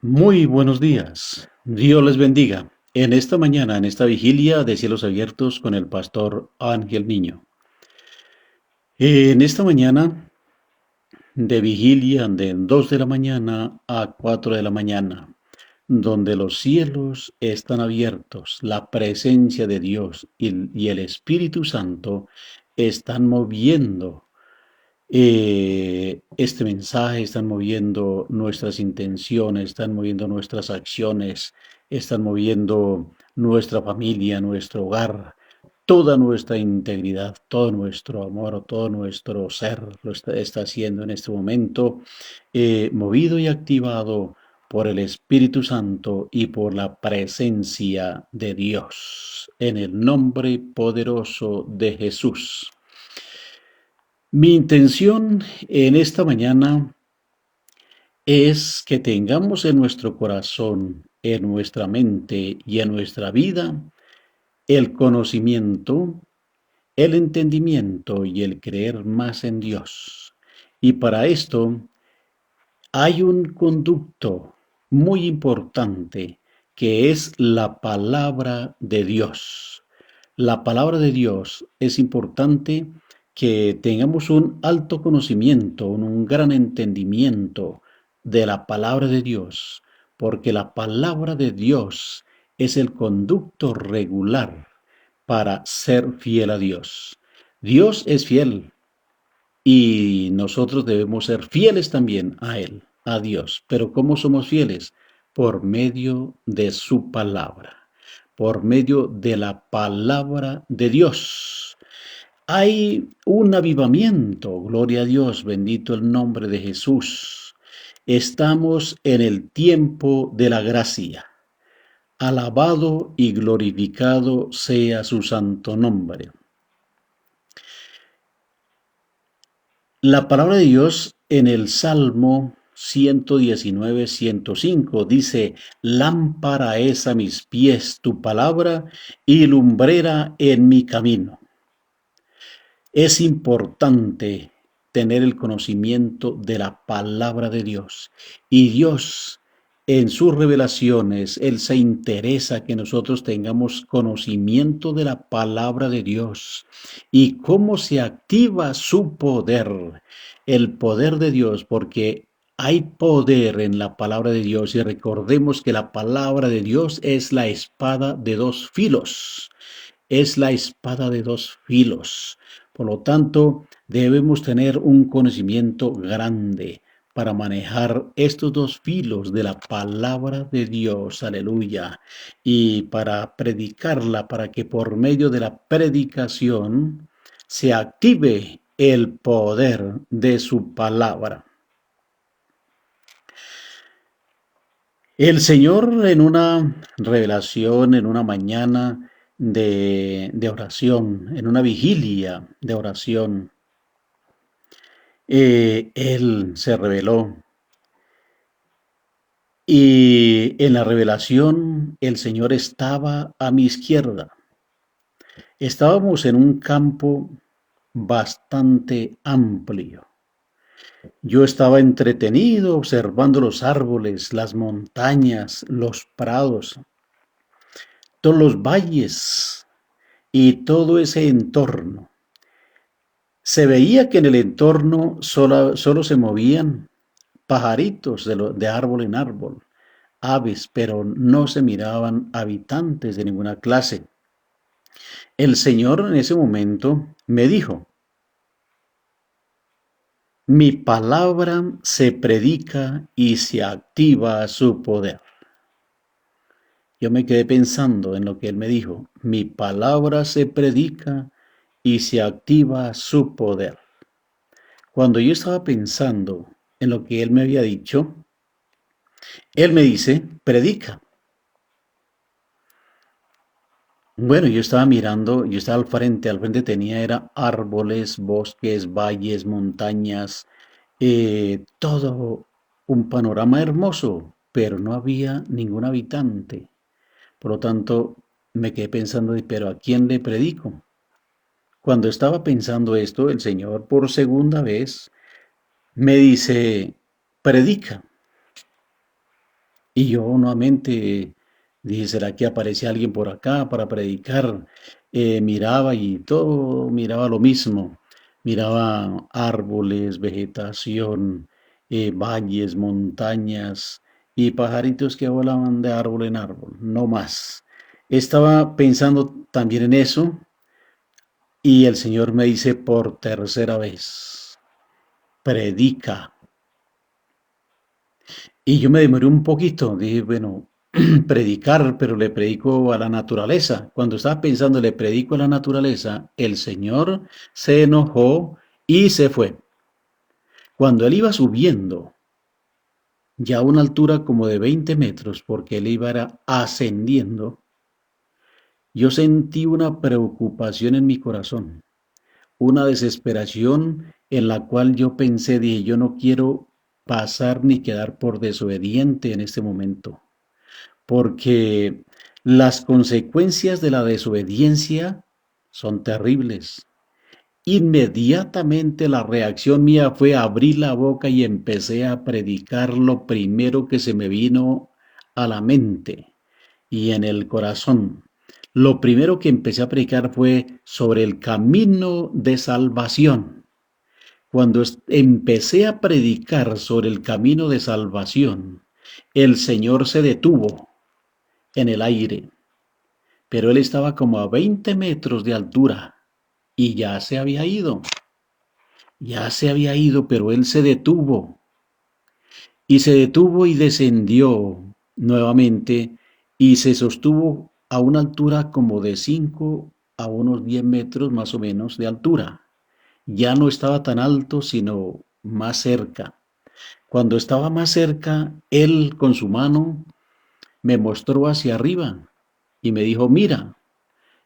Muy buenos días. Dios les bendiga. En esta mañana, en esta vigilia de cielos abiertos con el pastor Ángel Niño. En esta mañana de vigilia de 2 de la mañana a 4 de la mañana, donde los cielos están abiertos, la presencia de Dios y el Espíritu Santo están moviendo este mensaje, están moviendo nuestras intenciones, están moviendo nuestras acciones, están moviendo nuestra familia, nuestro hogar, toda nuestra integridad, todo nuestro amor, todo nuestro ser lo está haciendo en este momento, movido y activado por el Espíritu Santo y por la presencia de Dios, en el nombre poderoso de Jesús. Mi intención en esta mañana es que tengamos en nuestro corazón, en nuestra mente y en nuestra vida el conocimiento, el entendimiento y el creer más en Dios. Y para esto hay un conducto muy importante que es la palabra de Dios. La palabra de Dios es importante que tengamos un alto conocimiento, un gran entendimiento de la palabra de Dios, porque la palabra de Dios es el conducto regular para ser fiel a Dios. Dios es fiel y nosotros debemos ser fieles también a Él, a Dios. Pero ¿cómo somos fieles? Por medio de su palabra, por medio de la palabra de Dios. Hay un avivamiento, gloria a Dios, bendito el nombre de Jesús. Estamos en el tiempo de la gracia. Alabado y glorificado sea su santo nombre. La palabra de Dios en el Salmo 119, 105 dice: lámpara es a mis pies tu palabra y lumbrera en mi camino. Es importante tener el conocimiento de la palabra de Dios. Y Dios, en sus revelaciones, Él se interesa que nosotros tengamos conocimiento de la palabra de Dios y cómo se activa su poder, el poder de Dios, porque hay poder en la palabra de Dios y recordemos que la palabra de Dios es la espada de dos filos. Es la espada de dos filos. Por lo tanto, debemos tener un conocimiento grande para manejar estos dos filos de la palabra de Dios, aleluya, y para predicarla, para que por medio de la predicación se active el poder de su palabra. El Señor en una revelación, en una mañana de oración, en una vigilia de oración, Él se reveló. Y en la revelación el Señor estaba a mi izquierda. Estábamos en un campo bastante amplio. Yo estaba entretenido observando los árboles, las montañas, los prados, todos los valles y todo ese entorno. Se veía que en el entorno solo se movían pajaritos de árbol en árbol, aves, pero no se miraban habitantes de ninguna clase. El Señor en ese momento me dijo: mi palabra se predica y se activa su poder. Yo me quedé pensando en lo que Él me dijo: mi palabra se predica y se activa su poder. Cuando yo estaba pensando en lo que Él me había dicho, Él me dice: predica. Bueno, yo estaba mirando, yo estaba al frente tenía era árboles, bosques, valles, montañas, todo un panorama hermoso, pero no había ningún habitante. Por lo tanto, me quedé pensando, pero ¿a quién le predico? Cuando estaba pensando esto, el Señor por segunda vez me dice: predica. Y yo nuevamente dije, ¿será que aparece alguien por acá para predicar? Miraba y todo miraba lo mismo. Miraba árboles, vegetación, valles, montañas y pajaritos que volaban de árbol en árbol, no más. Estaba pensando también en eso y el Señor me dice por tercera vez, predica. Y yo me demoré un poquito, dije, bueno, predicar, pero le predico a la naturaleza. Cuando estaba pensando, le predico a la naturaleza, el Señor se enojó y se fue. Cuando él iba subiendo, ya a una altura como de 20 metros, porque él iba ascendiendo, yo sentí una preocupación en mi corazón, una desesperación en la cual yo pensé, dije, yo no quiero pasar ni quedar por desobediente en este momento, porque las consecuencias de la desobediencia son terribles. Inmediatamente la reacción mía fue abrir la boca y empecé a predicar lo primero que se me vino a la mente y en el corazón. Lo primero que empecé a predicar fue sobre el camino de salvación. Cuando empecé a predicar sobre el camino de salvación, el Señor se detuvo en el aire, pero él estaba como a 20 metros de altura y ya se había ido, pero él se detuvo y se detuvo y descendió nuevamente y se sostuvo a una altura como de 5 a unos 10 metros más o menos de altura. Ya no estaba tan alto, sino más cerca. Cuando estaba más cerca, él con su mano me mostró hacia arriba y me dijo, mira.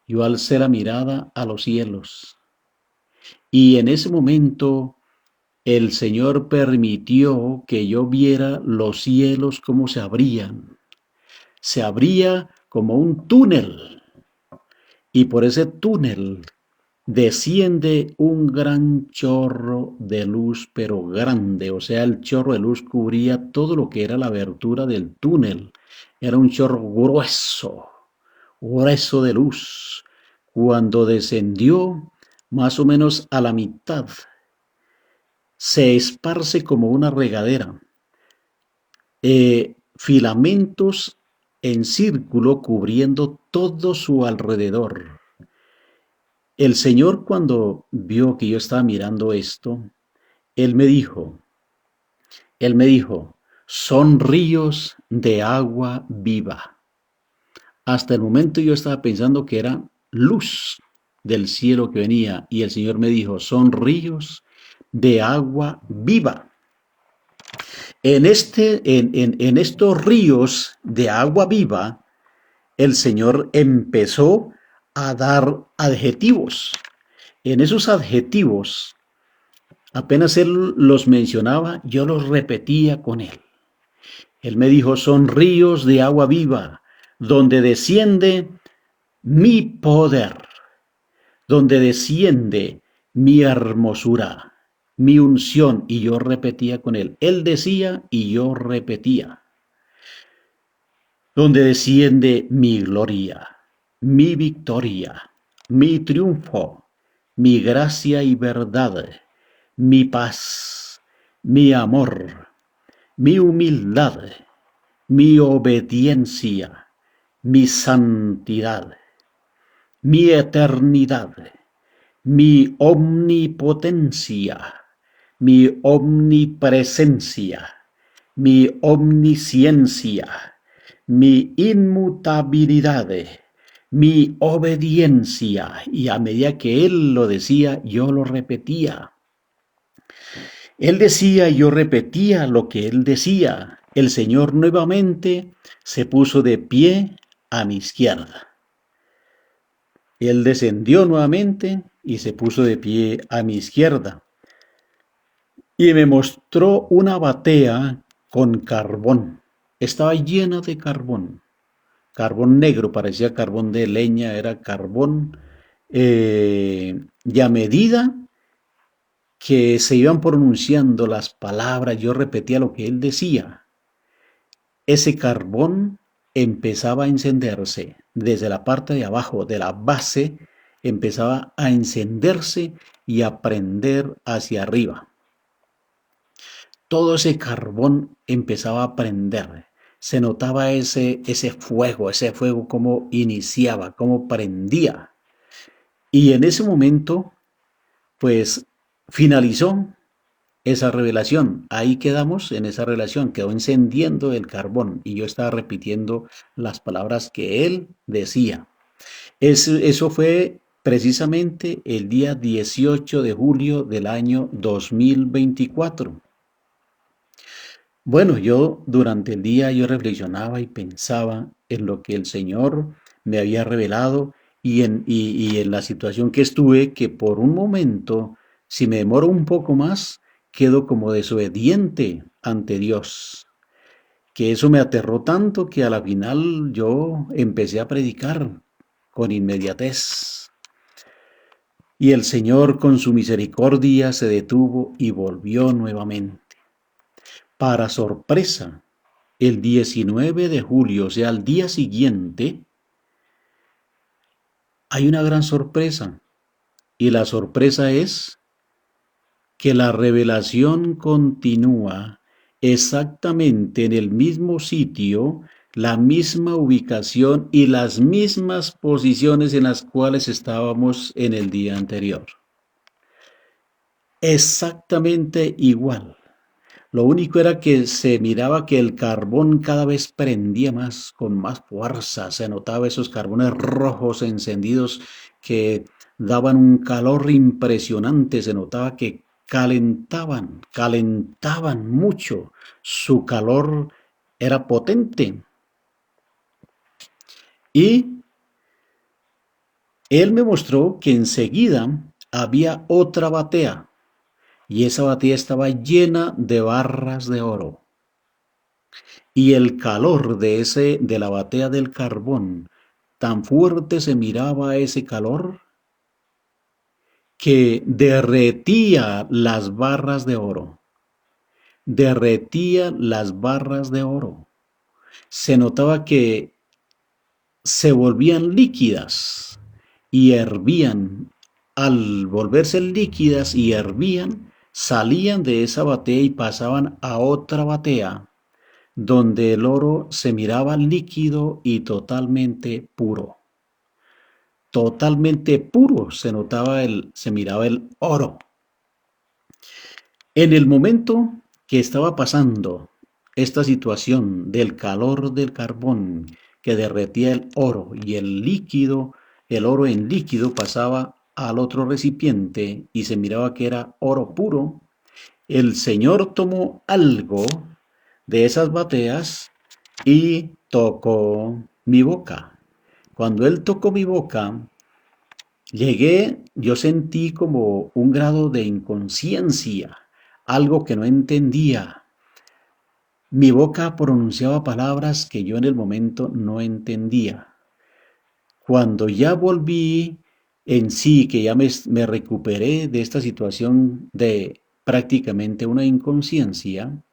Yo alcé la mirada a los cielos y en ese momento el Señor permitió que yo viera los cielos como se abrían. Se abría como un túnel y por ese túnel desciende un gran chorro de luz, pero grande. O sea, el chorro de luz cubría todo lo que era la abertura del túnel. Era un chorro grueso, grueso de luz. Cuando descendió más o menos a la mitad, se esparce como una regadera. Filamentos en círculo cubriendo todo su alrededor. El Señor cuando vio que yo estaba mirando esto, Él me dijo, Él me dijo, son ríos de agua viva. Hasta el momento yo estaba pensando que era luz del cielo que venía y el Señor me dijo, son ríos de agua viva. En estos ríos de agua viva, el Señor empezó a dar adjetivos. En esos adjetivos, apenas Él los mencionaba, yo los repetía con Él. Él me dijo, son ríos de agua viva, donde desciende mi poder, donde desciende mi hermosura, mi unción. Y yo repetía con Él. Él decía y yo repetía. Donde desciende mi gloria, mi victoria, mi triunfo, mi gracia y verdad, mi paz, mi amor, mi humildad, mi obediencia, mi santidad, mi eternidad, mi omnipotencia, mi omnipresencia, mi omnisciencia, mi inmutabilidad, mi obediencia. Y a medida que él lo decía, yo lo repetía. Él decía y yo repetía lo que él decía. El Señor nuevamente se puso de pie a mi izquierda. Él descendió nuevamente y se puso de pie a mi izquierda. Y me mostró una batea con carbón. Estaba llena de carbón. Carbón negro, parecía carbón de leña, era carbón. Y a medida que se iban pronunciando las palabras, yo repetía lo que él decía. ese carbón empezaba a encenderse desde la parte de abajo, de la base, empezaba a encenderse y a prender hacia arriba. Todo ese carbón empezaba a prender. Se notaba ese fuego como iniciaba, como prendía. Y en ese momento, pues finalizó esa revelación. Ahí quedamos en esa relación, quedó encendiendo el carbón y yo estaba repitiendo las palabras que él decía. Eso fue precisamente el día 18 de julio del año 2024. Bueno, yo durante el día yo reflexionaba y pensaba en lo que el Señor me había revelado y en la situación que estuve, que por un momento, si me demoro un poco más, quedo como desobediente ante Dios. Que eso me aterró tanto que a la final yo empecé a predicar con inmediatez. Y el Señor con su misericordia se detuvo y volvió nuevamente. Para sorpresa, el 19 de julio, o sea, al día siguiente, hay una gran sorpresa. Y la sorpresa es que la revelación continúa exactamente en el mismo sitio, la misma ubicación y las mismas posiciones en las cuales estábamos en el día anterior. Exactamente igual. Lo único era que se miraba que el carbón cada vez prendía más, con más fuerza. Se notaba esos carbones rojos encendidos que daban un calor impresionante. Se notaba que calentaban mucho. Su calor era potente. Y él me mostró que enseguida había otra batea. Y esa batea estaba llena de barras de oro. Y el calor de la batea del carbón, tan fuerte se miraba ese calor que derretía las barras de oro. Derretía las barras de oro. Se notaba que se volvían líquidas y hervían. Al volverse líquidas y hervían, salían de esa batea y pasaban a otra batea donde el oro se miraba líquido y totalmente puro. Totalmente puro se miraba el oro. En el momento que estaba pasando esta situación del calor del carbón que derretía el oro y el oro en líquido pasaba al otro recipiente y se miraba que era oro puro, el Señor tomó algo de esas bateas y tocó mi boca. Cuando Él tocó mi boca, yo sentí como un grado de inconsciencia, algo que no entendía. Mi boca pronunciaba palabras que yo en el momento no entendía. Cuando ya volví en sí, que ya me recuperé de esta situación de prácticamente una inconsciencia,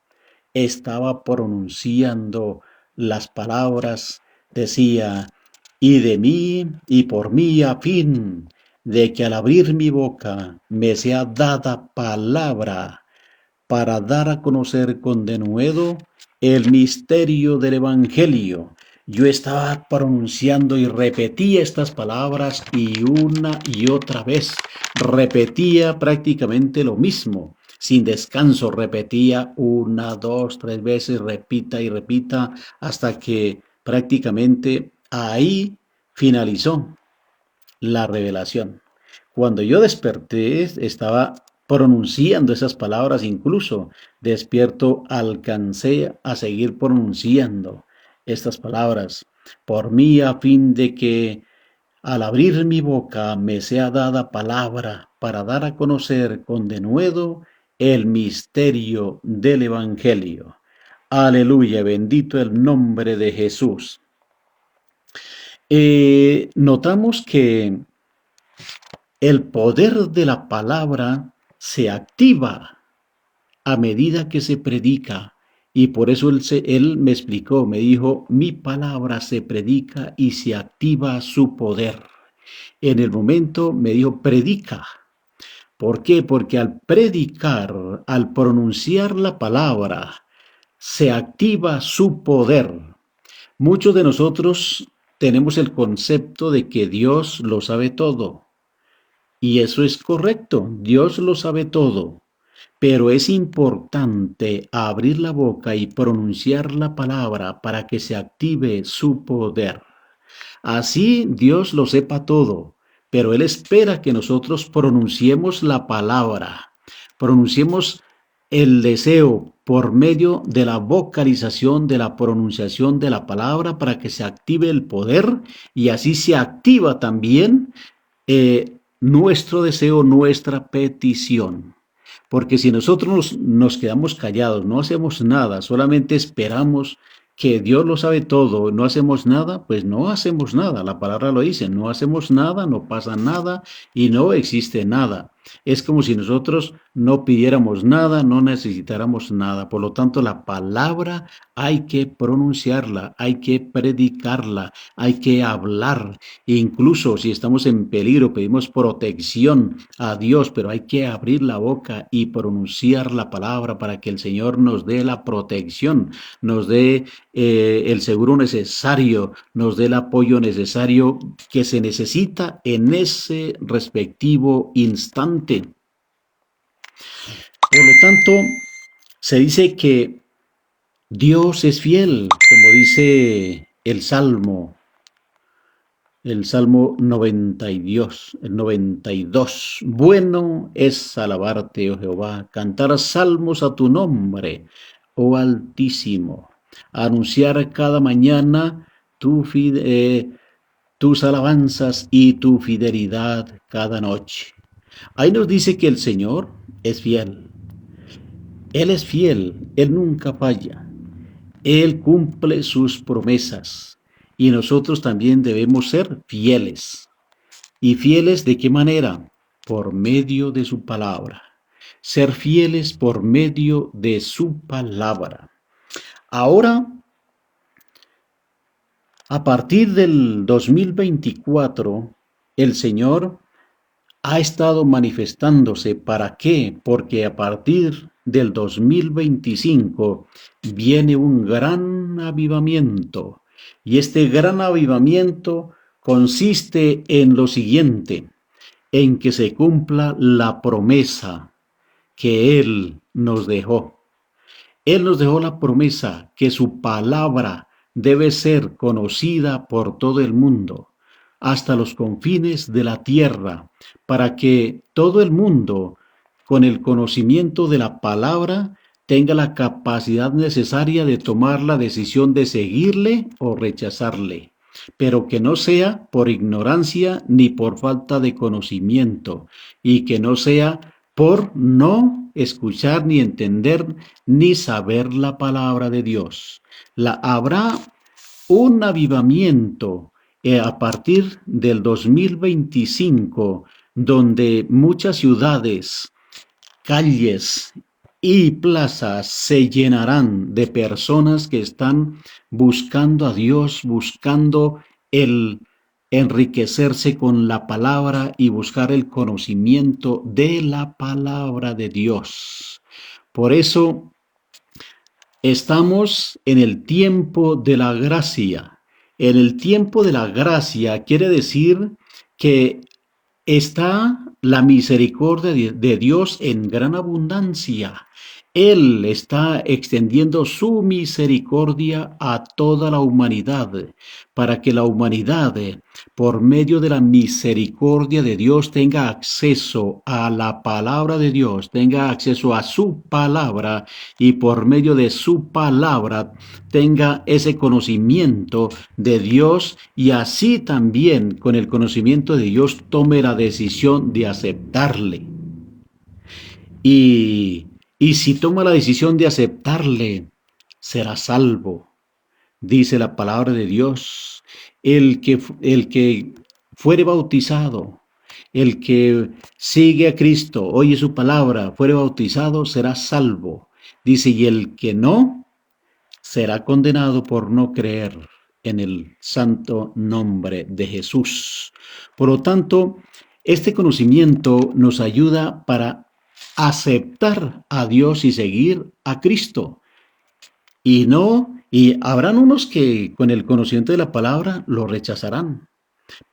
estaba pronunciando las palabras, decía, y de mí y por mí a fin de que al abrir mi boca me sea dada palabra para dar a conocer con denuedo el misterio del Evangelio. Yo estaba pronunciando y repetía estas palabras y una y otra vez repetía prácticamente lo mismo. Sin descanso repetía una, dos, tres veces, repita y repita hasta que prácticamente ahí finalizó la revelación. Cuando yo desperté, estaba pronunciando esas palabras, incluso despierto, alcancé a seguir pronunciando estas palabras. Por mí, a fin de que al abrir mi boca me sea dada palabra para dar a conocer con denuedo el misterio del Evangelio. Aleluya, bendito el nombre de Jesús. Notamos que el poder de la palabra se activa a medida que se predica Y por eso él me explicó, me dijo, mi palabra se predica y se activa su poder. En el momento me dijo, predica. ¿Por qué? Porque al predicar, al pronunciar la palabra, se activa su poder. Muchos de nosotros tenemos el concepto de que Dios lo sabe todo. Y eso es correcto, Dios lo sabe todo. Pero es importante abrir la boca y pronunciar la palabra para que se active su poder. Así Dios lo sepa todo, pero Él espera que nosotros pronunciemos la palabra, pronunciemos el deseo por medio de la vocalización, de la pronunciación de la palabra para que se active el poder y así se activa también nuestro deseo, nuestra petición. Porque si nosotros nos quedamos callados, no hacemos nada, solamente esperamos que Dios lo sabe todo, no hacemos nada, pues no hacemos nada. La palabra lo dice, no hacemos nada, no pasa nada y no existe nada. Es como si nosotros no pidiéramos nada, no necesitáramos nada. Por lo tanto, la palabra hay que pronunciarla, hay que predicarla, hay que hablar. Incluso si estamos en peligro, pedimos protección a Dios, pero hay que abrir la boca y pronunciar la palabra para que el Señor nos dé la protección, nos dé el seguro necesario, nos dé el apoyo necesario que se necesita en ese respectivo instante. Por lo tanto, se dice que Dios es fiel, como dice el Salmo 92, el 92. Bueno es alabarte, oh Jehová, cantar salmos a tu nombre, oh Altísimo, anunciar cada mañana tus alabanzas y tu fidelidad cada noche. Ahí nos dice que el Señor es fiel. Él es fiel, Él nunca falla. Él cumple sus promesas y nosotros también debemos ser fieles. ¿Y fieles de qué manera? Por medio de su palabra. Ser fieles por medio de su palabra. Ahora, a partir del 2024, el Señor ha estado manifestándose. ¿Para qué? Porque a partir del 2025 viene un gran avivamiento. Y este gran avivamiento consiste en lo siguiente, en que se cumpla la promesa que Él nos dejó. Él nos dejó la promesa que su palabra debe ser conocida por todo el mundo, hasta los confines de la tierra, para que todo el mundo, con el conocimiento de la palabra, tenga la capacidad necesaria de tomar la decisión de seguirle o rechazarle, pero que no sea por ignorancia ni por falta de conocimiento, y que no sea por no escuchar ni entender ni saber la palabra de Dios. Habrá un avivamiento a partir del 2025, donde muchas ciudades, calles y plazas se llenarán de personas que están buscando a Dios, buscando el enriquecerse con la palabra y buscar el conocimiento de la palabra de Dios. Por eso estamos en el tiempo de la gracia. En el tiempo de la gracia quiere decir que está la misericordia de Dios en gran abundancia. Él está extendiendo su misericordia a toda la humanidad, para que la humanidad, por medio de la misericordia de Dios, tenga acceso a la palabra de Dios, tenga acceso a su palabra y por medio de su palabra tenga ese conocimiento de Dios y así también con el conocimiento de Dios tome la decisión de aceptarle. Y si toma la decisión de aceptarle, será salvo. Dice la palabra de Dios, el que fuere bautizado, el que sigue a Cristo, oye su palabra, fuere bautizado, será salvo. Dice, y el que no, será condenado por no creer en el santo nombre de Jesús. Por lo tanto, este conocimiento nos ayuda para aceptar a Dios y seguir a Cristo. Y habrán unos que con el conocimiento de la palabra lo rechazarán,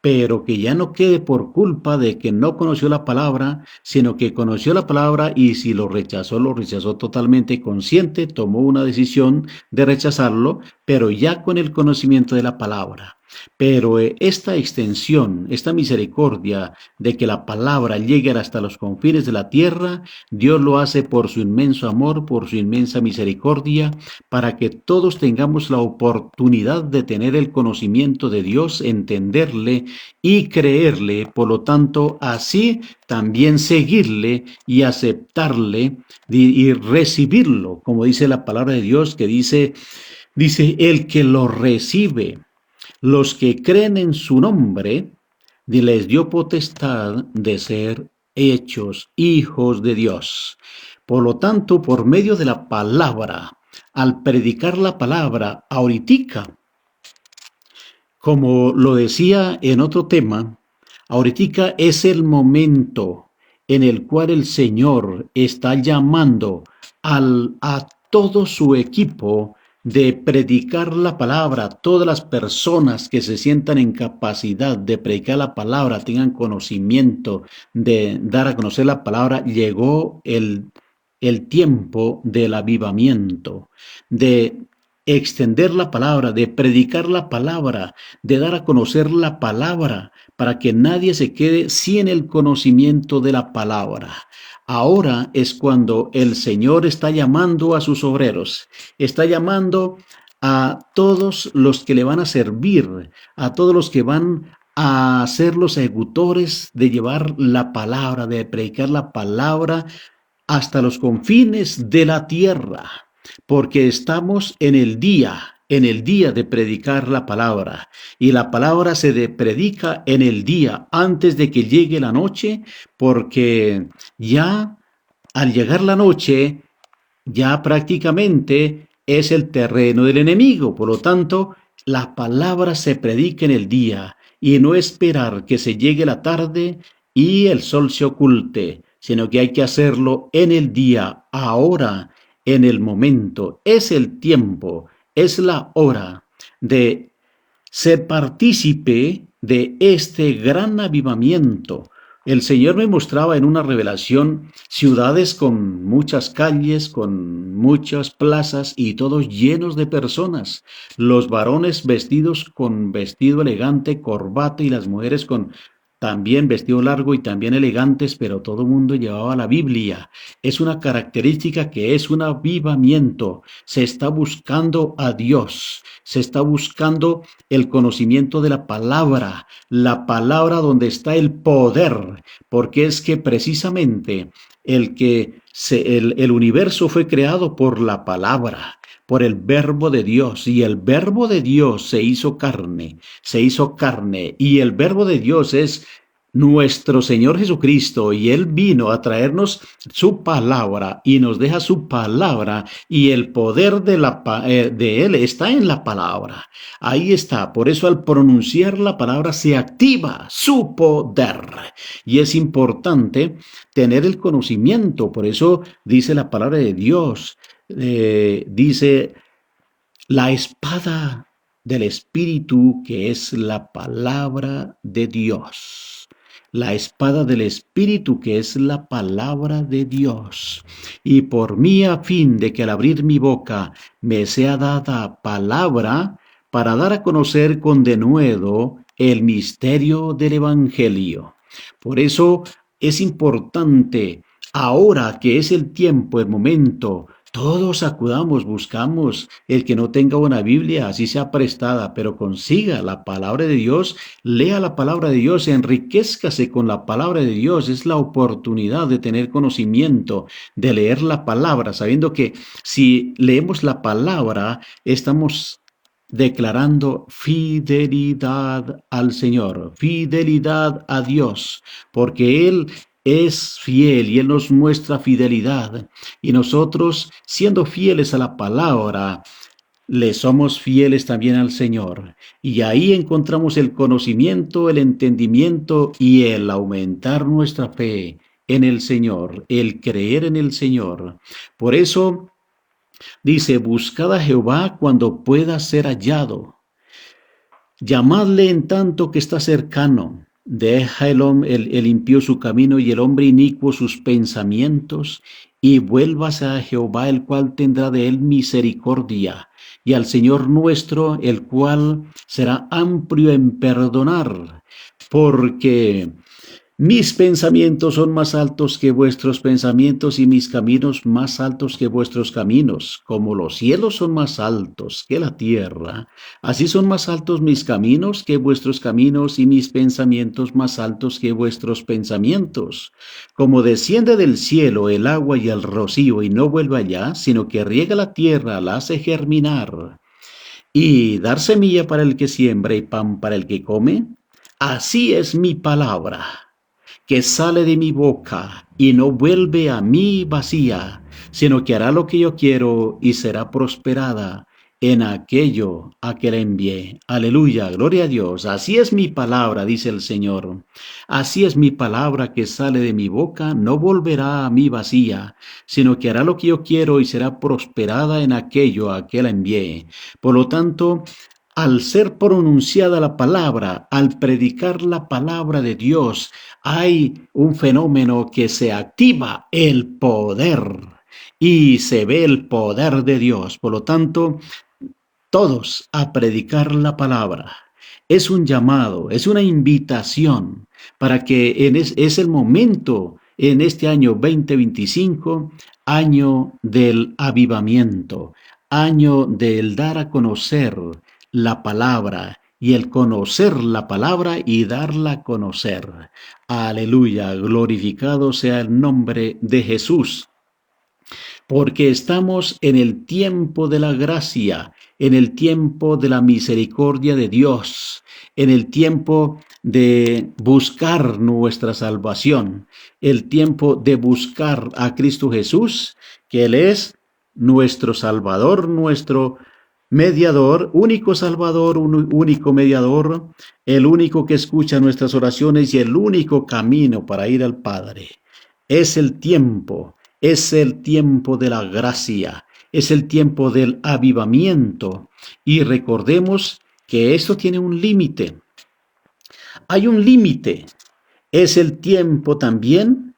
pero que ya no quede por culpa de que no conoció la palabra, sino que conoció la palabra y si lo rechazó totalmente consciente, tomó una decisión de rechazarlo, pero ya con el conocimiento de la palabra. Pero esta extensión, esta misericordia de que la palabra llegue hasta los confines de la tierra, Dios lo hace por su inmenso amor, por su inmensa misericordia, para que todos tengamos la oportunidad de tener el conocimiento de Dios, entenderle y creerle, por lo tanto, así también seguirle y aceptarle y recibirlo, como dice la palabra de Dios, que dice, el que lo recibe, los que creen en su nombre, les dio potestad de ser hechos hijos de Dios. Por lo tanto, por medio de la palabra, al predicar la palabra, ahoritica, como lo decía en otro tema, ahorita es el momento en el cual el Señor está llamando a todo su equipo de predicar la palabra. Todas las personas que se sientan en capacidad de predicar la palabra, tengan conocimiento de dar a conocer la palabra, llegó el tiempo del avivamiento, de extender la palabra, de predicar la palabra, de dar a conocer la palabra, para que nadie se quede sin el conocimiento de la palabra. Ahora es cuando el Señor está llamando a sus obreros, está llamando a todos los que le van a servir, a todos los que van a ser los ejecutores de llevar la palabra, de predicar la palabra hasta los confines de la tierra, porque estamos en el día de predicar la palabra, y la palabra se predica en el día, antes de que llegue la noche, porque ya al llegar la noche, ya prácticamente es el terreno del enemigo. Por lo tanto, la palabra se predica en el día, y no esperar que se llegue la tarde y el sol se oculte, sino que hay que hacerlo en el día, ahora, en el momento. Es el tiempo, es la hora de ser partícipe de este gran avivamiento. El Señor me mostraba en una revelación ciudades con muchas calles, con muchas plazas y todos llenos de personas. Los varones vestidos con vestido elegante, corbata, y las mujeres con también vestido largo y también elegantes, pero todo el mundo llevaba la Biblia. Es una característica que es un avivamiento. Se está buscando a Dios, se está buscando el conocimiento de la palabra donde está el poder, porque es que precisamente el universo fue creado por la palabra, por el verbo de Dios, y el verbo de Dios se hizo carne, y el verbo de Dios es nuestro Señor Jesucristo, y Él vino a traernos su palabra y nos deja su palabra, y el poder de Él está en la palabra. Ahí está, por eso al pronunciar la palabra se activa su poder, y es importante tener el conocimiento. Por eso dice la palabra de Dios, dice la espada del Espíritu, que es la palabra de Dios. La espada del Espíritu, que es la palabra de Dios. Y por mí, a fin de que al abrir mi boca me sea dada palabra para dar a conocer con denuedo el misterio del Evangelio. Por eso es importante, ahora que es el tiempo, el momento, todos acudamos, buscamos. El que no tenga una Biblia, así sea prestada, pero consiga la palabra de Dios, lea la palabra de Dios, enriquézcase con la palabra de Dios. Es la oportunidad de tener conocimiento, de leer la palabra, sabiendo que si leemos la palabra, estamos declarando fidelidad al Señor, fidelidad a Dios, porque Él es fiel y Él nos muestra fidelidad. Y nosotros, siendo fieles a la palabra, le somos fieles también al Señor. Y ahí encontramos el conocimiento, el entendimiento y el aumentar nuestra fe en el Señor, el creer en el Señor. Por eso dice, buscad a Jehová cuando pueda ser hallado. Llamadle en tanto que está cercano. Deja el impío su camino y el hombre inicuo sus pensamientos, y vuélvase a Jehová, el cual tendrá de él misericordia, y al Señor nuestro, el cual será amplio en perdonar, porque mis pensamientos son más altos que vuestros pensamientos y mis caminos más altos que vuestros caminos. Como los cielos son más altos que la tierra, así son más altos mis caminos que vuestros caminos y mis pensamientos más altos que vuestros pensamientos. Como desciende del cielo el agua y el rocío y no vuelve allá, sino que riega la tierra, la hace germinar y dar semilla para el que siembra y pan para el que come, así es mi palabra que sale de mi boca y no vuelve a mí vacía, sino que hará lo que yo quiero y será prosperada en aquello a que la envié. Aleluya, gloria a Dios. Así es mi palabra, dice el Señor. Así es mi palabra que sale de mi boca, no volverá a mí vacía, sino que hará lo que yo quiero y será prosperada en aquello a que la envié. Por lo tanto, al ser pronunciada la palabra, al predicar la palabra de Dios, hay un fenómeno que se activa el poder y se ve el poder de Dios. Por lo tanto, todos a predicar la palabra. Es un llamado, es una invitación para que es el momento en este año 2025, año del avivamiento, año del dar a conocer la palabra y el conocer la palabra y darla a conocer. Aleluya, glorificado sea el nombre de Jesús, porque estamos en el tiempo de la gracia, en el tiempo de la misericordia de Dios, en el tiempo de buscar nuestra salvación, el tiempo de buscar a Cristo Jesús, que Él es nuestro Salvador, nuestro mediador, único Salvador, único mediador, el único que escucha nuestras oraciones y el único camino para ir al Padre. Es el tiempo de la gracia, es el tiempo del avivamiento. Y recordemos que esto tiene un límite. Hay un límite. Es el tiempo también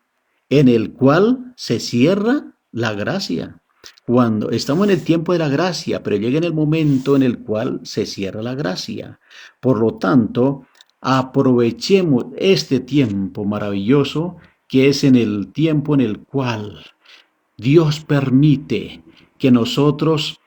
en el cual se cierra la gracia. Cuando estamos en el tiempo de la gracia, pero llega en el momento en el cual se cierra la gracia. Por lo tanto, aprovechemos este tiempo maravilloso que es en el tiempo en el cual Dios permite que nosotros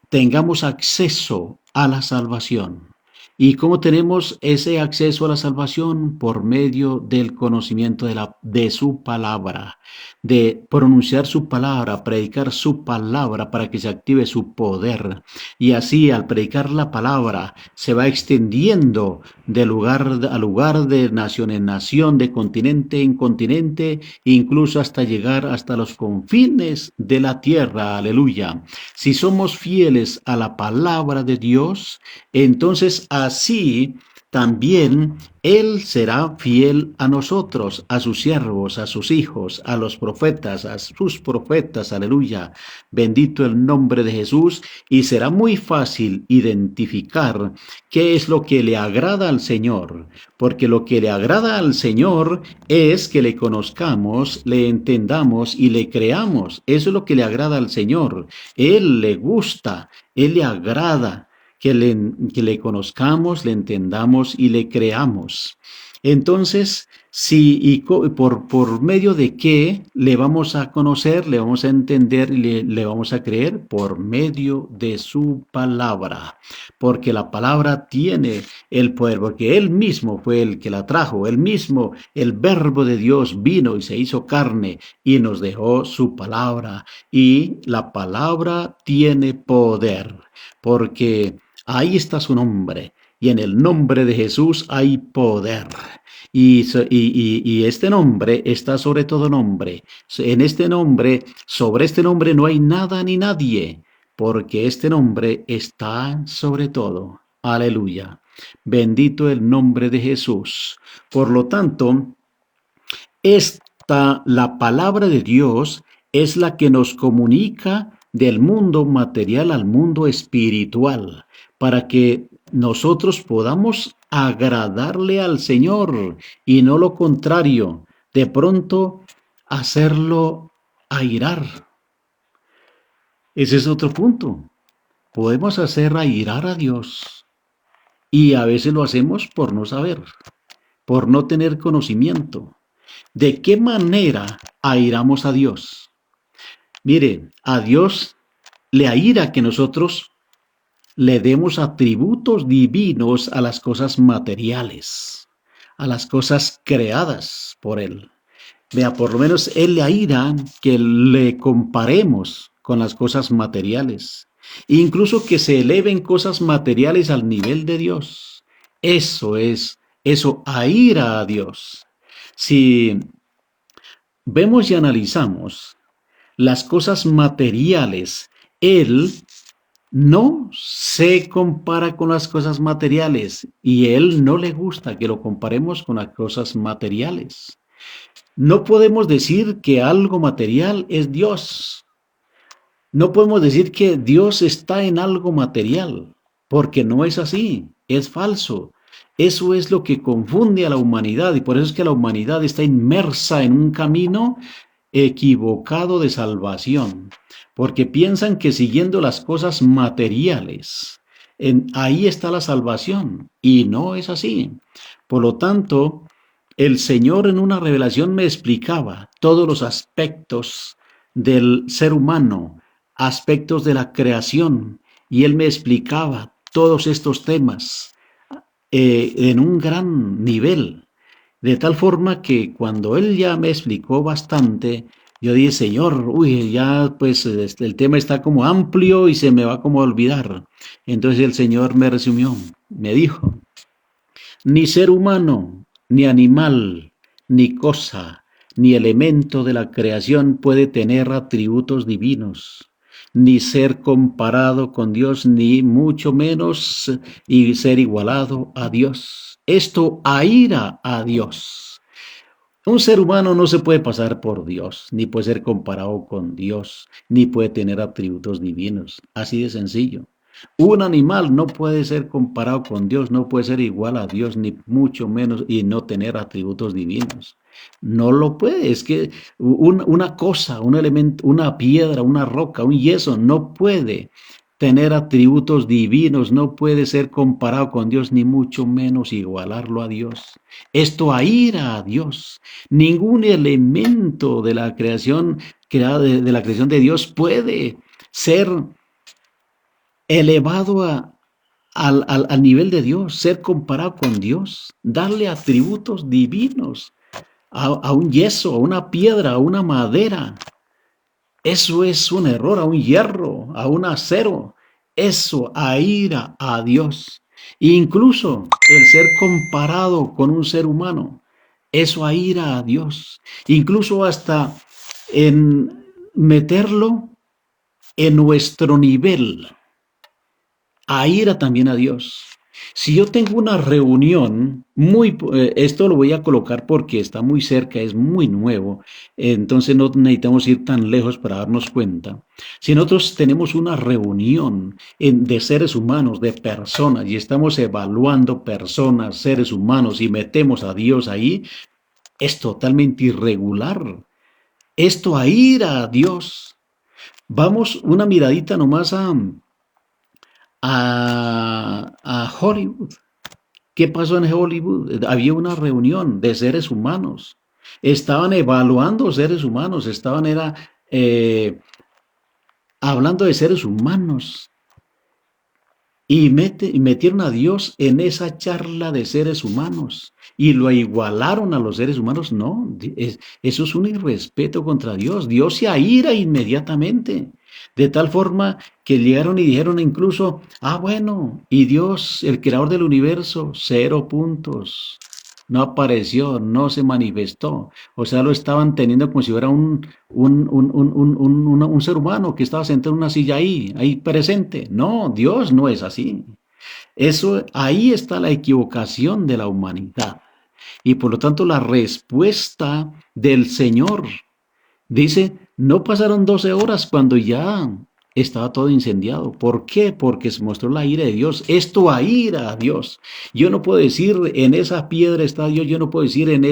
tengamos acceso a la salvación. ¿Y cómo tenemos ese acceso a la salvación? Por medio del conocimiento de su palabra, de pronunciar su palabra, predicar su palabra para que se active su poder. Y así, al predicar la palabra, se va extendiendo de lugar a lugar, de nación en nación, de continente en continente, incluso hasta llegar hasta los confines de la tierra. Aleluya. Si somos fieles a la palabra de Dios, entonces así también Él será fiel a nosotros, a sus siervos, a sus hijos, a los profetas, a sus profetas, aleluya. Bendito el nombre de Jesús, y será muy fácil identificar qué es lo que le agrada al Señor, porque lo que le agrada al Señor es que le conozcamos, le entendamos y le creamos. Eso es lo que le agrada al Señor. Él le gusta, Él le agrada que le conozcamos, le entendamos y le creamos. Entonces, por medio de qué le vamos a conocer, le vamos a entender y le vamos a creer, por medio de su palabra, porque la palabra tiene el poder, porque Él mismo fue el que la trajo, Él mismo, el Verbo de Dios vino y se hizo carne y nos dejó su palabra, y la palabra tiene poder, porque ahí está su nombre, y en el nombre de Jesús hay poder. Y este nombre está sobre todo nombre. En este nombre, sobre este nombre no hay nada ni nadie, porque este nombre está sobre todo. Aleluya. Bendito el nombre de Jesús. Por lo tanto, la palabra de Dios es la que nos comunica del mundo material al mundo espiritual, para que nosotros podamos agradarle al Señor y no lo contrario, de pronto hacerlo airar. Ese es otro punto. Podemos hacer airar a Dios y a veces lo hacemos por no saber, por no tener conocimiento. ¿De qué manera airamos a Dios? Mire, a Dios le aira que nosotros le demos atributos divinos a las cosas materiales, a las cosas creadas por Él. Vea, por lo menos Él le aira que le comparemos con las cosas materiales, incluso que se eleven cosas materiales al nivel de Dios. Eso aira a Dios. Si vemos y analizamos las cosas materiales, Él no se compara con las cosas materiales y Él no le gusta que lo comparemos con las cosas materiales. No podemos decir que algo material es Dios. No podemos decir que Dios está en algo material, porque no es así, es falso. Eso es lo que confunde a la humanidad y por eso es que la humanidad está inmersa en un camino equivocado de salvación, porque piensan que siguiendo las cosas materiales, ahí está la salvación y no es así. Por lo tanto, el Señor en una revelación me explicaba todos los aspectos del ser humano, aspectos de la creación, y Él me explicaba todos estos temas en un gran nivel. De tal forma que cuando él ya me explicó bastante, yo dije, Señor, uy, ya pues el tema está como amplio y se me va como a olvidar. Entonces el Señor me resumió, me dijo, ni ser humano, ni animal, ni cosa, ni elemento de la creación puede tener atributos divinos, ni ser comparado con Dios, ni mucho menos y ser igualado a Dios. Esto aira a Dios. Un ser humano no se puede pasar por Dios, ni puede ser comparado con Dios, ni puede tener atributos divinos. Así de sencillo. Un animal no puede ser comparado con Dios, no puede ser igual a Dios, ni mucho menos, y no tener atributos divinos. No lo puede, es que una cosa, un elemento, una piedra, una roca, un yeso, no puede tener atributos divinos, no puede ser comparado con Dios, ni mucho menos igualarlo a Dios. Esto aira a Dios. Ningún elemento de la creación creada de la creación de Dios puede ser elevado al nivel de Dios, ser comparado con Dios, darle atributos divinos a un yeso, a una piedra, a una madera. Eso es un error, a un hierro, a un acero. Eso aira a Dios. Incluso el ser comparado con un ser humano, eso aira a Dios. Incluso hasta en meterlo en nuestro nivel, aira también a Dios. Si yo tengo una reunión esto lo voy a colocar porque está muy cerca, es muy nuevo, entonces no necesitamos ir tan lejos para darnos cuenta. Si nosotros tenemos una reunión de seres humanos, de personas, y estamos evaluando personas, seres humanos, y metemos a Dios ahí, es totalmente irregular. Esto aira a Dios. Vamos una miradita nomás a Hollywood. ¿Qué pasó en Hollywood? Había una reunión de seres humanos. Estaban evaluando seres humanos, eh, hablando de seres humanos. Y metieron a Dios en esa charla de seres humanos y lo igualaron a los seres humanos. No, eso es un irrespeto contra Dios. Dios se aira inmediatamente. De tal forma que llegaron y dijeron incluso, bueno, y Dios, el creador del universo, 0 puntos. no apareció, no se manifestó. O sea, lo estaban teniendo como si fuera un ser humano que estaba sentado en una silla ahí presente. No, Dios no es así. Eso, ahí está la equivocación de la humanidad. Y por lo tanto, la respuesta del Señor dice, no pasaron 12 horas cuando ya estaba todo incendiado. ¿Por qué? Porque se mostró la ira de Dios. Esto aira a Dios. Yo no puedo decir en esa piedra está Dios, yo no puedo decir en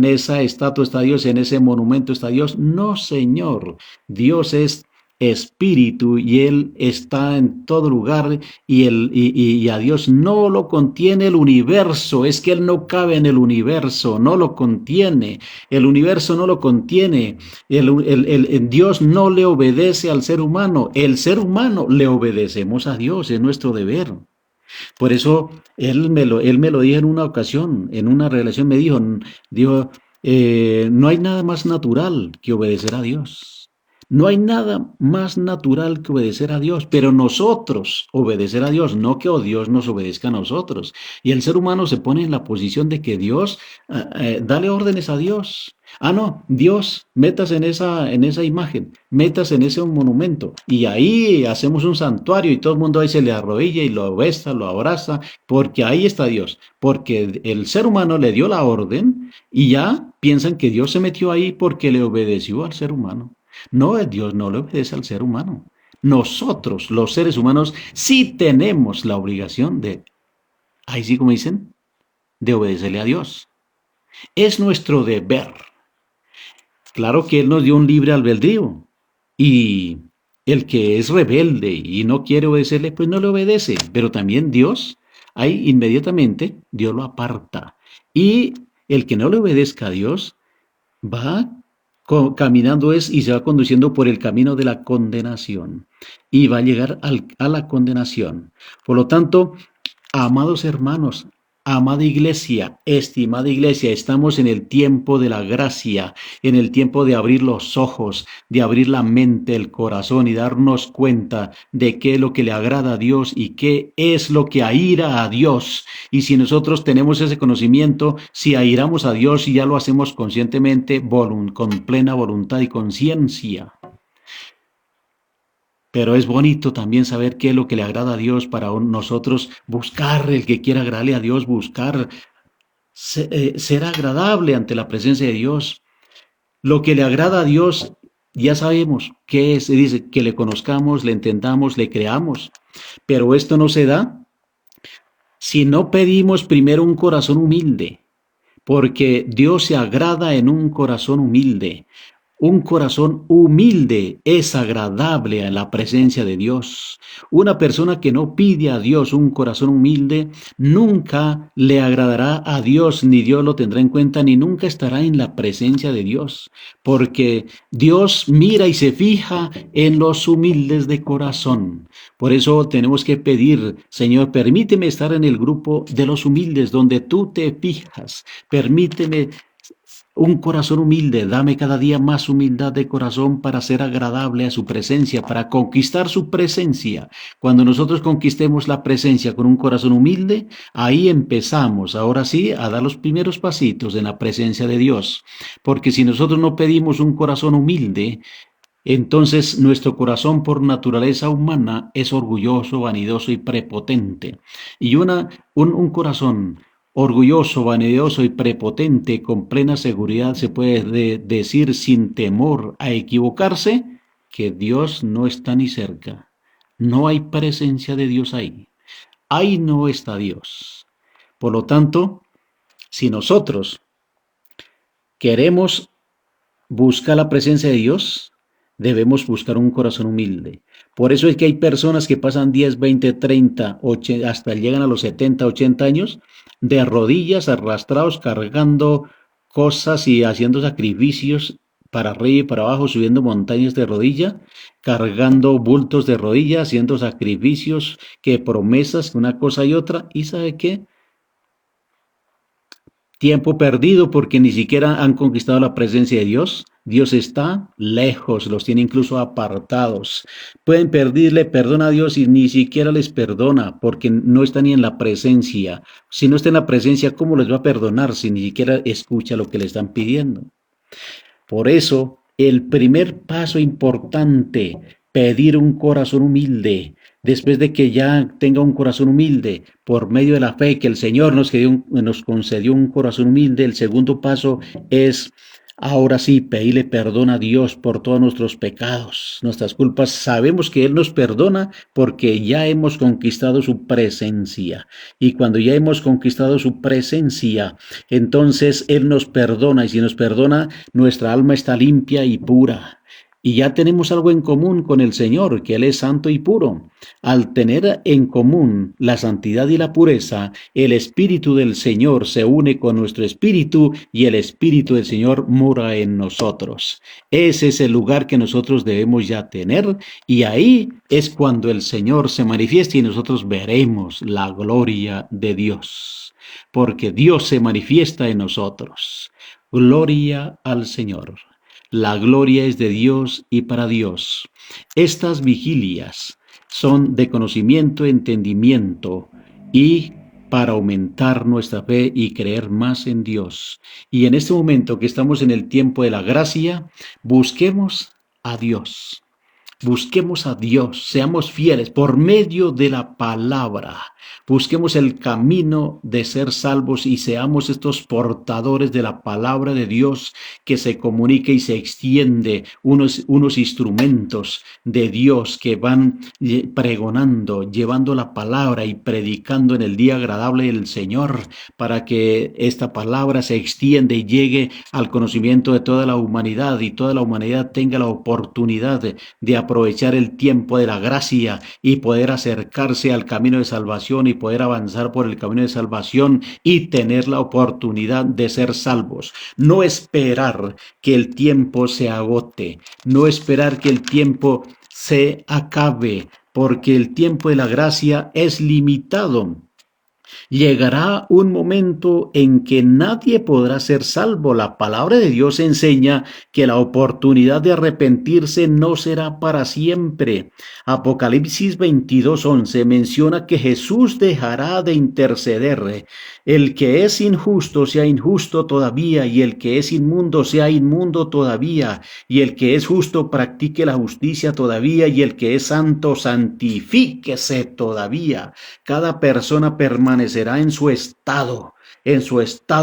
esa estatua está Dios, en ese monumento está Dios. No, Señor. Dios es espíritu y Él está en todo lugar y a Dios no lo contiene el universo. Es que Él no cabe en el universo, no lo contiene. El universo no lo contiene. El Dios no le obedece al ser humano, el ser humano le obedecemos a Dios, es nuestro deber. Por eso él me lo dijo en una ocasión, en una revelación dijo, no hay nada más natural que obedecer a Dios. No hay nada más natural que obedecer a Dios, pero nosotros obedecer a Dios, no que Dios nos obedezca a nosotros. Y el ser humano se pone en la posición de que Dios, dale órdenes a Dios. Ah, no, Dios, metas en esa imagen, metas en ese monumento. Y ahí hacemos un santuario y todo el mundo ahí se le arrodilla y lo besa, lo abraza, porque ahí está Dios. Porque el ser humano le dio la orden y ya piensan que Dios se metió ahí porque le obedeció al ser humano. No, Dios no le obedece al ser humano. Nosotros, los seres humanos, sí tenemos la obligación de, ahí sí como dicen, de obedecerle a Dios. Es nuestro deber. Claro que Él nos dio un libre albedrío y el que es rebelde y no quiere obedecerle, pues no le obedece. Pero también Dios, ahí inmediatamente Dios lo aparta. Y el que no le obedezca a Dios va caminando y se va conduciendo por el camino de la condenación y va a llegar a la condenación. Por lo tanto, amados hermanos, amada iglesia, estimada iglesia, estamos en el tiempo de la gracia, en el tiempo de abrir los ojos, de abrir la mente, el corazón y darnos cuenta de qué es lo que le agrada a Dios y qué es lo que aira a Dios. Y si nosotros tenemos ese conocimiento, si airamos a Dios y ya lo hacemos conscientemente, con plena voluntad y conciencia. Pero es bonito también saber qué es lo que le agrada a Dios para nosotros buscar, el que quiera agradarle a Dios, buscar ser agradable ante la presencia de Dios. Lo que le agrada a Dios, ya sabemos qué es, dice, que le conozcamos, le entendamos, le creamos. Pero esto no se da si no pedimos primero un corazón humilde, porque Dios se agrada en un corazón humilde. Un corazón humilde es agradable a la presencia de Dios. Una persona que no pide a Dios un corazón humilde nunca le agradará a Dios, ni Dios lo tendrá en cuenta, ni nunca estará en la presencia de Dios, porque Dios mira y se fija en los humildes de corazón. Por eso tenemos que pedir, Señor, permíteme estar en el grupo de los humildes donde tú te fijas. Permíteme un corazón humilde, dame cada día más humildad de corazón para ser agradable a su presencia, para conquistar su presencia. Cuando nosotros conquistemos la presencia con un corazón humilde, ahí empezamos, ahora sí, a dar los primeros pasitos en la presencia de Dios. Porque si nosotros no pedimos un corazón humilde, entonces nuestro corazón por naturaleza humana es orgulloso, vanidoso y prepotente. Y un corazón orgulloso, vanidoso y prepotente con plena seguridad se puede decir sin temor a equivocarse que Dios no está ni cerca. No hay presencia de Dios ahí. Ahí no está Dios. Por lo tanto, si nosotros queremos buscar la presencia de Dios, debemos buscar un corazón humilde. Por eso es que hay personas que pasan 10, 20, 30, 80, hasta llegan a los 70, 80 años, de rodillas, arrastrados, cargando cosas y haciendo sacrificios para arriba y para abajo, subiendo montañas de rodilla, cargando bultos de rodilla, haciendo sacrificios, que promesas, una cosa y otra. ¿Y sabe qué? Tiempo perdido porque ni siquiera han conquistado la presencia de Dios. Dios está lejos, los tiene incluso apartados. Pueden pedirle perdón a Dios y ni siquiera les perdona porque no está ni en la presencia. Si no está en la presencia, ¿cómo les va a perdonar si ni siquiera escucha lo que le están pidiendo? Por eso, el primer paso importante, pedir un corazón humilde. Después de que ya tenga un corazón humilde, por medio de la fe que el Señor nos concedió un corazón humilde, el segundo paso es, ahora sí, pedirle perdón a Dios por todos nuestros pecados, nuestras culpas. Sabemos que Él nos perdona porque ya hemos conquistado su presencia. Y cuando ya hemos conquistado su presencia, entonces Él nos perdona, y si nos perdona, nuestra alma está limpia y pura. Y ya tenemos algo en común con el Señor, que Él es santo y puro. Al tener en común la santidad y la pureza, el Espíritu del Señor se une con nuestro espíritu y el Espíritu del Señor mora en nosotros. Ese es el lugar que nosotros debemos ya tener, y ahí es cuando el Señor se manifiesta y nosotros veremos la gloria de Dios, porque Dios se manifiesta en nosotros. Gloria al Señor. La gloria es de Dios y para Dios. Estas vigilias son de conocimiento, entendimiento y para aumentar nuestra fe y creer más en Dios. Y en este momento que estamos en el tiempo de la gracia, busquemos a Dios. Busquemos a Dios, seamos fieles por medio de la palabra. Busquemos el camino de ser salvos y seamos estos portadores de la palabra de Dios que se comunica y se extiende, unos instrumentos de Dios que van pregonando, llevando la palabra y predicando en el día agradable del Señor, para que esta palabra se extienda y llegue al conocimiento de toda la humanidad, y toda la humanidad tenga la oportunidad de aprovechar el tiempo de la gracia y poder acercarse al camino de salvación y poder avanzar por el camino de salvación y tener la oportunidad de ser salvos. No esperar que el tiempo se agote, no esperar que el tiempo se acabe, porque el tiempo de la gracia es limitado. Llegará un momento en que nadie podrá ser salvo. La palabra de Dios enseña que la oportunidad de arrepentirse no será para siempre. Apocalipsis 22:11 menciona que Jesús dejará de interceder. El que es injusto sea injusto todavía, y el que es inmundo sea inmundo todavía, y el que es justo practique la justicia todavía, y el que es santo santifíquese todavía. Cada persona permanecerá en su estado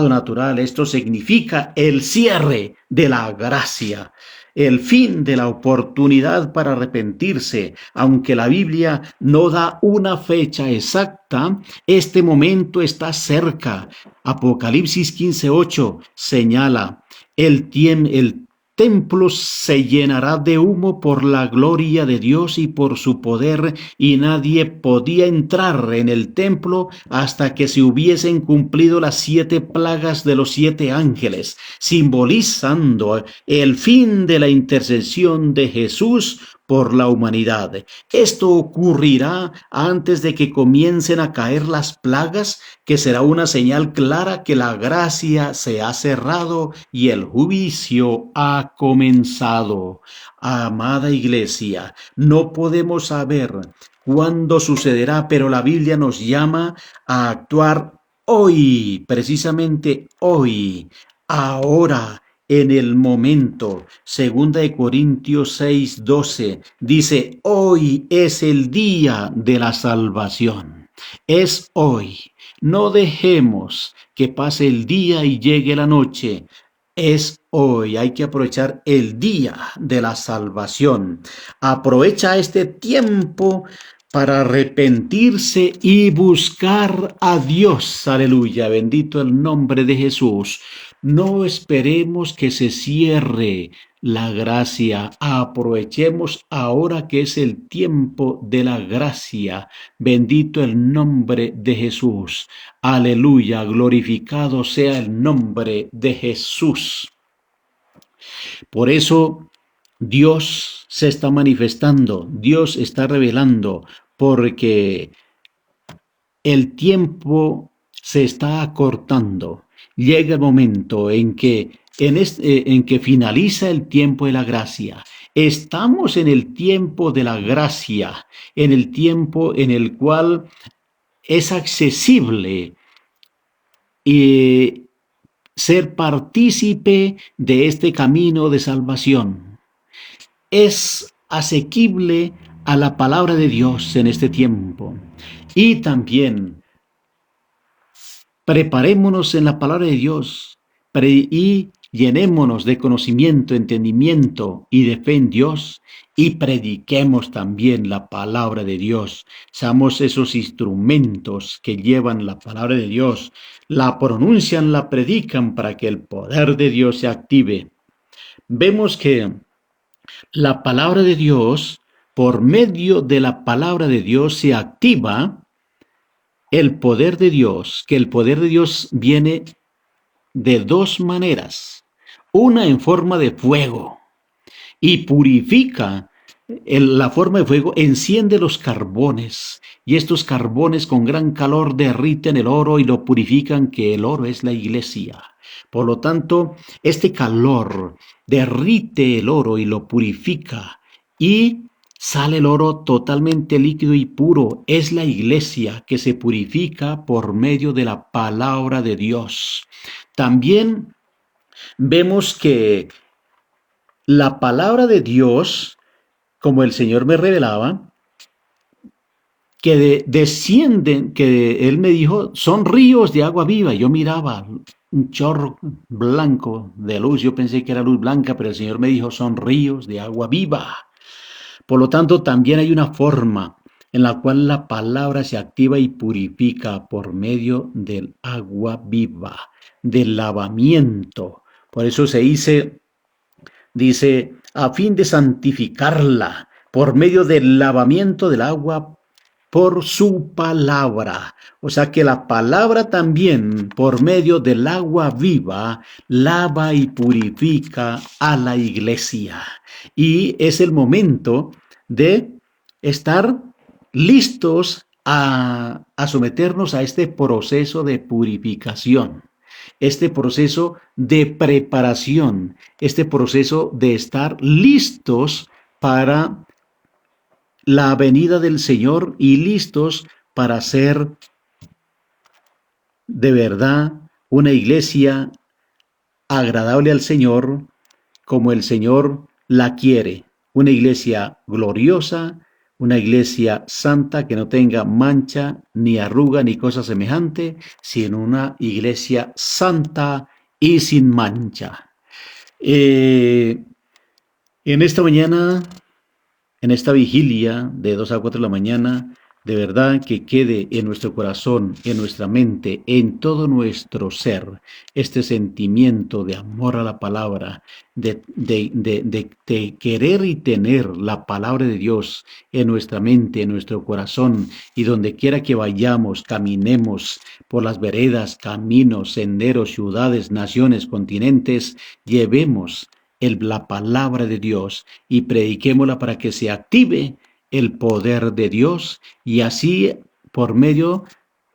natural. Esto significa el cierre de la gracia, el fin de la oportunidad para arrepentirse. Aunque la Biblia no da una fecha exacta, este momento está cerca. Apocalipsis 15:8 señala, el templo se llenará de humo por la gloria de Dios y por su poder, y nadie podía entrar en el templo hasta que se hubiesen cumplido las 7 plagas de los 7 ángeles, simbolizando el fin de la intercesión de Jesús por la humanidad. Esto ocurrirá antes de que comiencen a caer las plagas, que será una señal clara que la gracia se ha cerrado y el juicio ha comenzado. Amada iglesia, no podemos saber cuándo sucederá, pero la Biblia nos llama a actuar hoy, precisamente hoy, ahora, en el momento. Segunda de Corintios 6:12 dice, hoy es el día de la salvación. Es hoy. No dejemos que pase el día y llegue la noche. Es hoy. Hay que aprovechar el día de la salvación. Aprovecha este tiempo para arrepentirse y buscar a Dios. Aleluya, bendito el nombre de Jesús. No esperemos que se cierre la gracia. Aprovechemos ahora que es el tiempo de la gracia. Bendito el nombre de Jesús. Aleluya, glorificado sea el nombre de Jesús. Por eso Dios se está manifestando, Dios está revelando, porque el tiempo se está acortando. Llega el momento en que en que finaliza el tiempo de la gracia. Estamos en el tiempo de la gracia, en el tiempo en el cual es accesible ser partícipe de este camino de salvación. Es asequible a la palabra de Dios en este tiempo. Y también preparémonos en la palabra de Dios y llenémonos de conocimiento, entendimiento y de fe en Dios, y prediquemos también la palabra de Dios. Seamos esos instrumentos que llevan la palabra de Dios, la pronuncian, la predican para que el poder de Dios se active. Vemos que la palabra de Dios, por medio de la palabra de Dios se activa el poder de Dios, que el poder de Dios viene de dos maneras. Una en forma de fuego y purifica. La forma de fuego enciende los carbones y estos carbones con gran calor derriten el oro y lo purifican, que el oro es la iglesia. Por lo tanto, este calor derrite el oro y lo purifica y sale el oro totalmente líquido y puro. Es la iglesia que se purifica por medio de la palabra de Dios. También vemos que la palabra de Dios, como el Señor me revelaba, que descienden, que Él me dijo, son ríos de agua viva. Yo miraba un chorro blanco de luz, yo pensé que era luz blanca, pero el Señor me dijo, son ríos de agua viva. Por lo tanto, también hay una forma en la cual la palabra se activa y purifica por medio del agua viva, del lavamiento. Por eso se dice, a fin de santificarla por medio del lavamiento del agua por su palabra. O sea que la palabra también, por medio del agua viva, lava y purifica a la iglesia. Y es el momento de estar listos a someternos a este proceso de purificación, este proceso de preparación, este proceso de estar listos para la venida del Señor y listos para ser de verdad una iglesia agradable al Señor, como el Señor la quiere. Una iglesia gloriosa, una iglesia santa que no tenga mancha, ni arruga, ni cosa semejante, sino una iglesia santa y sin mancha. En esta mañana, en esta vigilia de 2 a 4 de la mañana, de verdad que quede en nuestro corazón, en nuestra mente, en todo nuestro ser, este sentimiento de amor a la palabra, de querer y tener la palabra de Dios en nuestra mente, en nuestro corazón, y donde quiera que vayamos, caminemos por las veredas, caminos, senderos, ciudades, naciones, continentes, llevemos la palabra de Dios y prediquémosla para que se active el poder de Dios, y así, por medio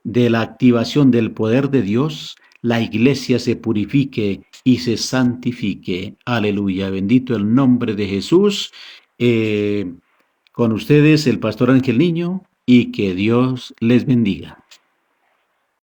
de la activación del poder de Dios, la iglesia se purifique y se santifique. Aleluya, bendito el nombre de Jesús. Con ustedes el pastor Ángel Niño, y que Dios les bendiga.